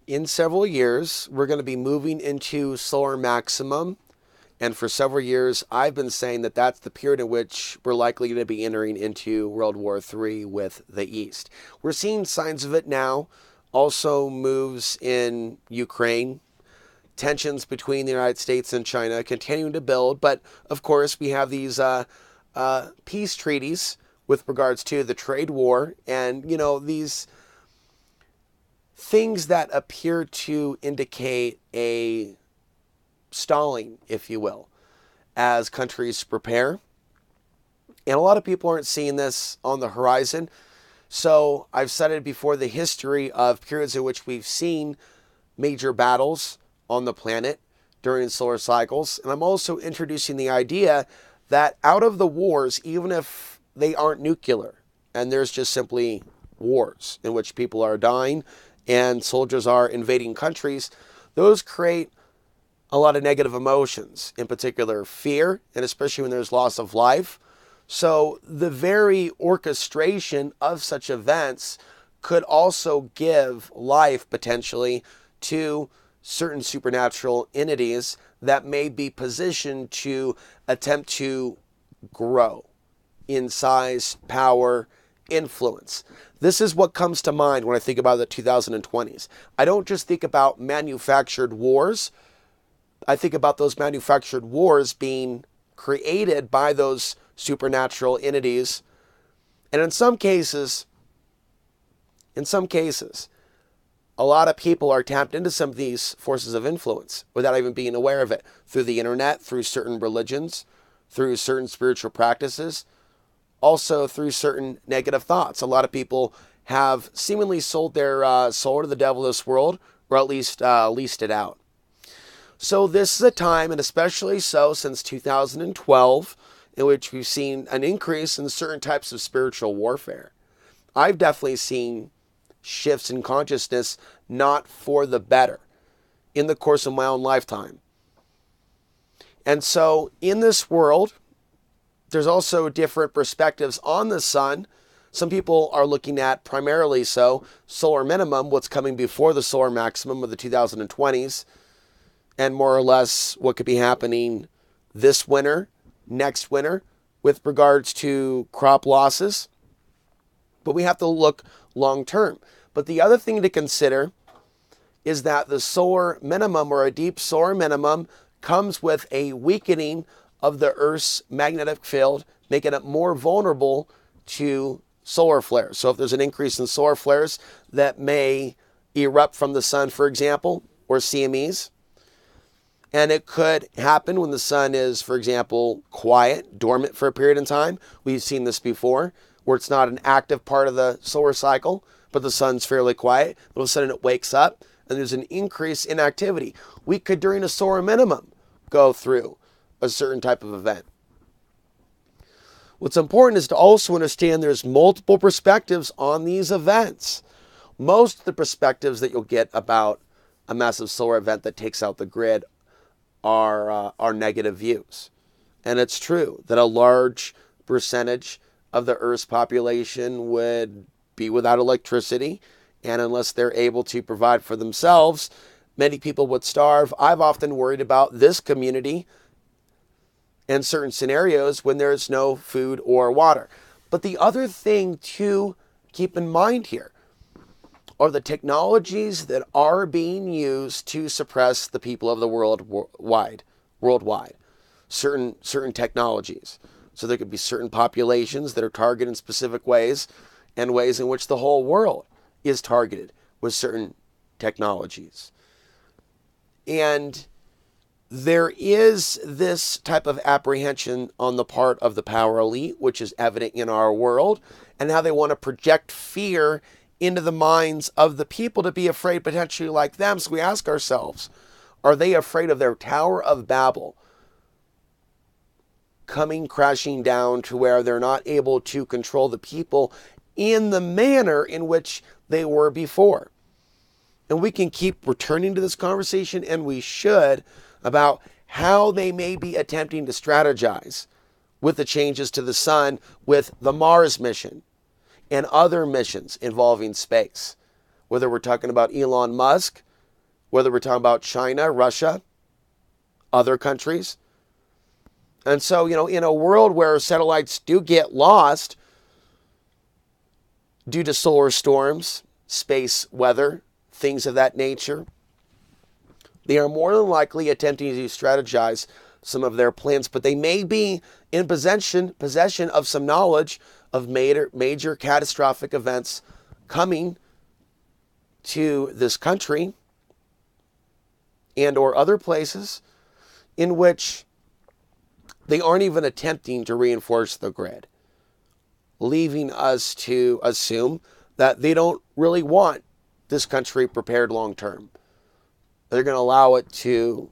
in several years, we're going to be moving into solar maximum. And for several years, I've been saying that that's the period in which we're likely going to be entering into World War III with the East. We're seeing signs of it now. Also, moves in Ukraine, tensions between the United States and China continuing to build. But of course, we have these peace treaties with regards to the trade war, and these things that appear to indicate a stalling, if you will, as countries prepare. And a lot of people aren't seeing this on the horizon. So I've cited before the history of periods in which we've seen major battles on the planet during solar cycles. And I'm also introducing the idea that out of the wars, even if they aren't nuclear, and there's just simply wars in which people are dying and soldiers are invading countries, those create a lot of negative emotions, in particular fear, and especially when there's loss of life. So the very orchestration of such events could also give life potentially to certain supernatural entities that may be positioned to attempt to grow in size, power, influence. This is what comes to mind when I think about the 2020s. I don't just think about manufactured wars. I think about those manufactured wars being created by those supernatural entities. And in some cases, a lot of people are tapped into some of these forces of influence without even being aware of it, through the internet, through certain religions, through certain spiritual practices, also through certain negative thoughts. A lot of people have seemingly sold their soul to the devil of this world, or at least leased it out. So this is a time, and especially so since 2012, in which we've seen an increase in certain types of spiritual warfare. I've definitely seen shifts in consciousness, not for the better, in the course of my own lifetime. And so in this world, there's also different perspectives on the sun. Some people are looking at, primarily so, solar minimum, what's coming before the solar maximum of the 2020s, and more or less what could be happening this winter, next winter, with regards to crop losses. But we have to look long term. But the other thing to consider is that the solar minimum, or a deep solar minimum, comes with a weakening of the Earth's magnetic field, making it more vulnerable to solar flares. So if there's an increase in solar flares that may erupt from the sun, for example, or CMEs, and it could happen when the sun is, for example, quiet, dormant for a period of time. We've seen this before, where it's not an active part of the solar cycle, but the sun's fairly quiet. All of a sudden it wakes up, and there's an increase in activity. We could, during a solar minimum, go through a certain type of event. What's important is to also understand there's multiple perspectives on these events. Most of the perspectives that you'll get about a massive solar event that takes out the grid are negative views. And it's true that a large percentage of the Earth's population would be without electricity, and unless they're able to provide for themselves, many people would starve. I've often worried about this community in certain scenarios when there's no food or water. But the other thing to keep in mind here are the technologies that are being used to suppress the people of the worldwide. Certain technologies. So there could be certain populations that are targeted in specific ways, and ways in which the whole world is targeted with certain technologies. And there is this type of apprehension on the part of the power elite, which is evident in our world, and how they want to project fear into the minds of the people to be afraid potentially like them. So we ask ourselves, are they afraid of their Tower of Babel coming crashing down to where they're not able to control the people in the manner in which they were before? And we can keep returning to this conversation, and we should, about how they may be attempting to strategize with the changes to the sun, with the Mars mission and other missions involving space. Whether we're talking about Elon Musk whether we're talking about China, Russia, other countries. And so, in a world where satellites do get lost due to solar storms, space weather, things of that nature, they are more than likely attempting to strategize some of their plans, but they may be in possession of some knowledge of major catastrophic events coming to this country and or other places in which they aren't even attempting to reinforce the grid, leaving us to assume that they don't really want this country prepared long term. They're going to allow it to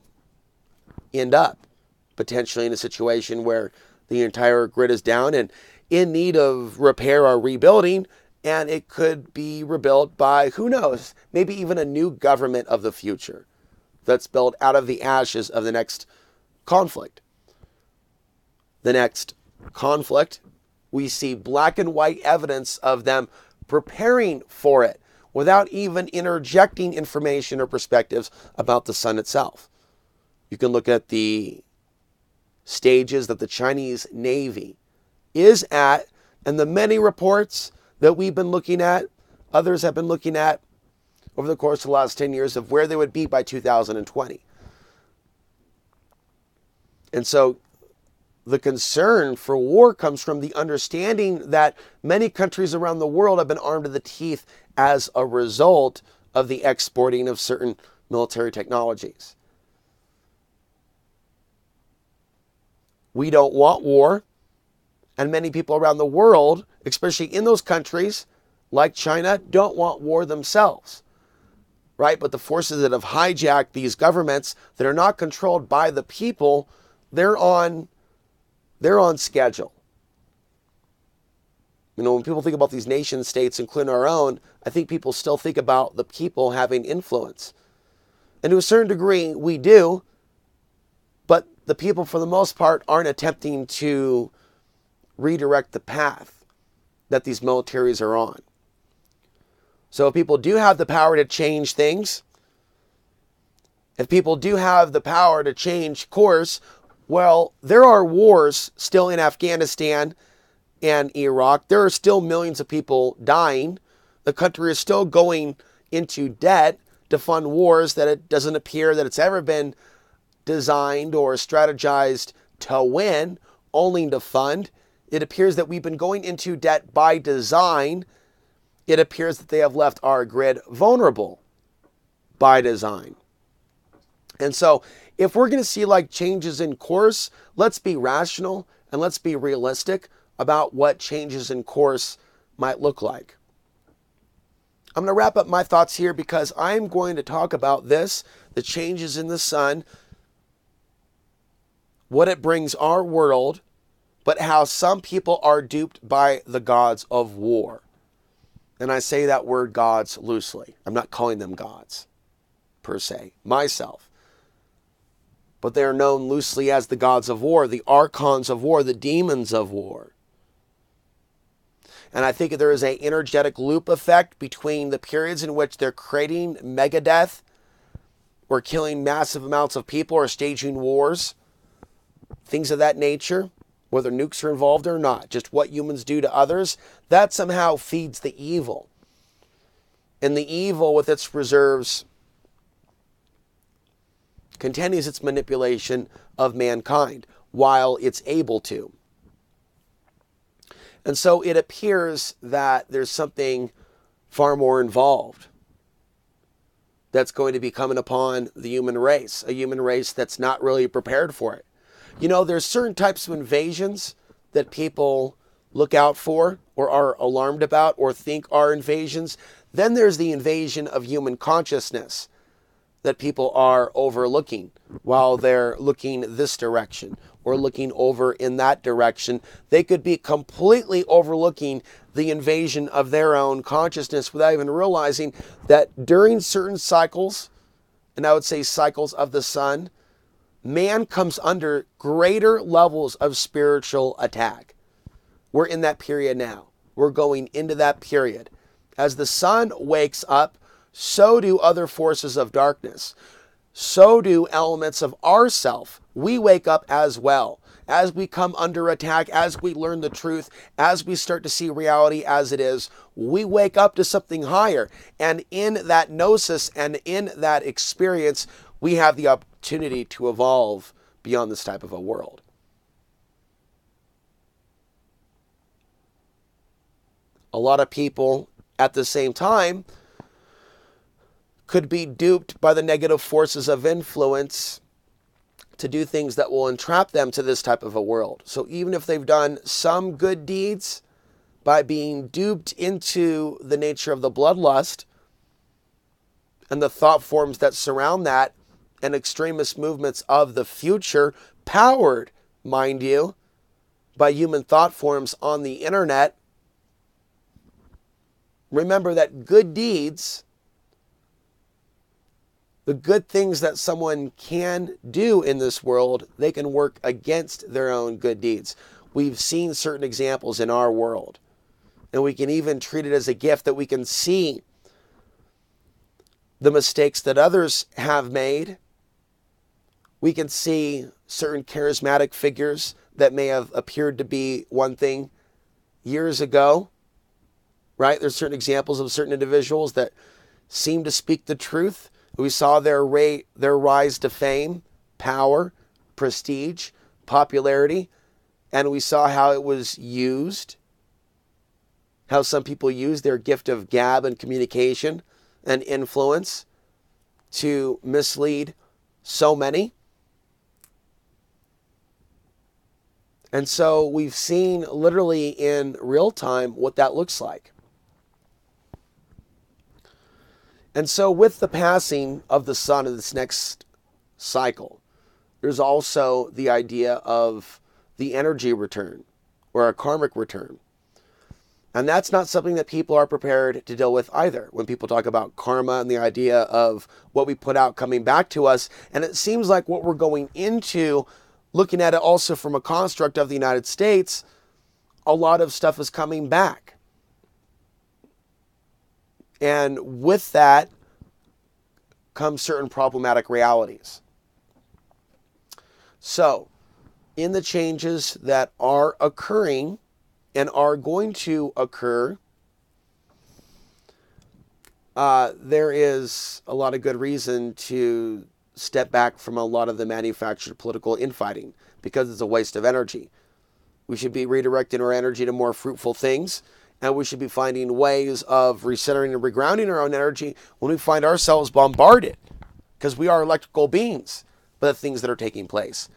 end up potentially in a situation where the entire grid is down and in need of repair or rebuilding, and it could be rebuilt by, who knows, maybe even a new government of the future that's built out of the ashes of the next conflict. The next conflict, we see black and white evidence of them preparing for it without even interjecting information or perspectives about the sun itself. You can look at the stages that the Chinese Navy is at, and the many reports that we've been looking at, others have been looking at over the course of the last 10 years of where they would be by 2020. And so the concern for war comes from the understanding that many countries around the world have been armed to the teeth as a result of the exporting of certain military technologies. We don't want war, and many people around the world, especially in those countries like China, don't want war themselves, right? But the forces that have hijacked these governments that are not controlled by the people, they're on schedule. When people think about these nation states, including our own, I think people still think about the people having influence. And to a certain degree, we do, but the people, for the most part, aren't attempting to redirect the path that these militaries are on. So if people do have the power to change things, if people do have the power to change course, well, there are wars still in Afghanistan and Iraq. There are still millions of people dying. The country is still going into debt to fund wars that it doesn't appear that it's ever been designed or strategized to win, only to fund. It appears that we've been going into debt by design. It appears that they have left our grid vulnerable by design. And so if we're going to see changes in course, let's be rational and let's be realistic about what changes in course might look like. I'm going to wrap up my thoughts here because I'm going to talk about this, the changes in the sun, what it brings our world, but how some people are duped by the gods of war. And I say that word gods loosely. I'm not calling them gods, per se, myself. But they are known loosely as the gods of war, the archons of war, the demons of war. And I think there is an energetic loop effect between the periods in which they're creating megadeath, or killing massive amounts of people, or staging wars, things of that nature, whether nukes are involved or not, just what humans do to others, that somehow feeds the evil. And the evil, with its reserves, continues its manipulation of mankind while it's able to. And so it appears that there's something far more involved that's going to be coming upon the human race, a human race that's not really prepared for it. There's certain types of invasions that people look out for or are alarmed about or think are invasions. Then there's the invasion of human consciousness that people are overlooking while they're looking this direction or looking over in that direction. They could be completely overlooking the invasion of their own consciousness without even realizing that during certain cycles, and I would say cycles of the sun, man comes under greater levels of spiritual attack. We're in that period now. We're going into that period. As the sun wakes up, so do other forces of darkness. So do elements of ourself. We wake up as well. As we come under attack, as we learn the truth, as we start to see reality as it is, we wake up to something higher. And in that gnosis and in that experience, we have the opportunity to evolve beyond this type of a world. A lot of people at the same time could be duped by the negative forces of influence to do things that will entrap them to this type of a world. So even if they've done some good deeds, by being duped into the nature of the bloodlust and the thought forms that surround that, and extremist movements of the future, powered, mind you, by human thought forms on the internet, remember that good deeds, the good things that someone can do in this world, they can work against their own good deeds. We've seen certain examples in our world, and we can even treat it as a gift that we can see the mistakes that others have made. We can see certain charismatic figures that may have appeared to be one thing years ago, right? There's certain examples of certain individuals that seem to speak the truth. We saw their rise to fame, power, prestige, popularity, and we saw how it was used, how some people use their gift of gab and communication and influence to mislead so many. And so we've seen literally in real time what that looks like. And so with the passing of the sun in this next cycle, there's also the idea of the energy return or a karmic return. And that's not something that people are prepared to deal with either. When people talk about karma and the idea of what we put out coming back to us, and it seems like what we're going into, looking at it also from a construct of the United States, a lot of stuff is coming back. And with that comes certain problematic realities. So, in the changes that are occurring and are going to occur, there is a lot of good reason to step back from a lot of the manufactured political infighting, because it's a waste of energy. We should be redirecting our energy to more fruitful things, and we should be finding ways of recentering and regrounding our own energy when we find ourselves bombarded, because we are electrical beings by the things that are taking place.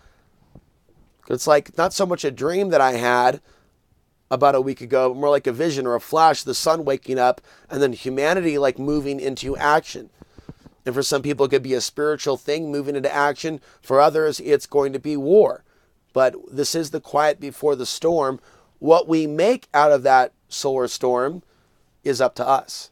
It's like not so much a dream that I had about a week ago, but more like a vision or a flash, the sun waking up and then humanity like moving into action. And for some people, it could be a spiritual thing moving into action. For others, it's going to be war. But this is the quiet before the storm. What we make out of that solar storm is up to us.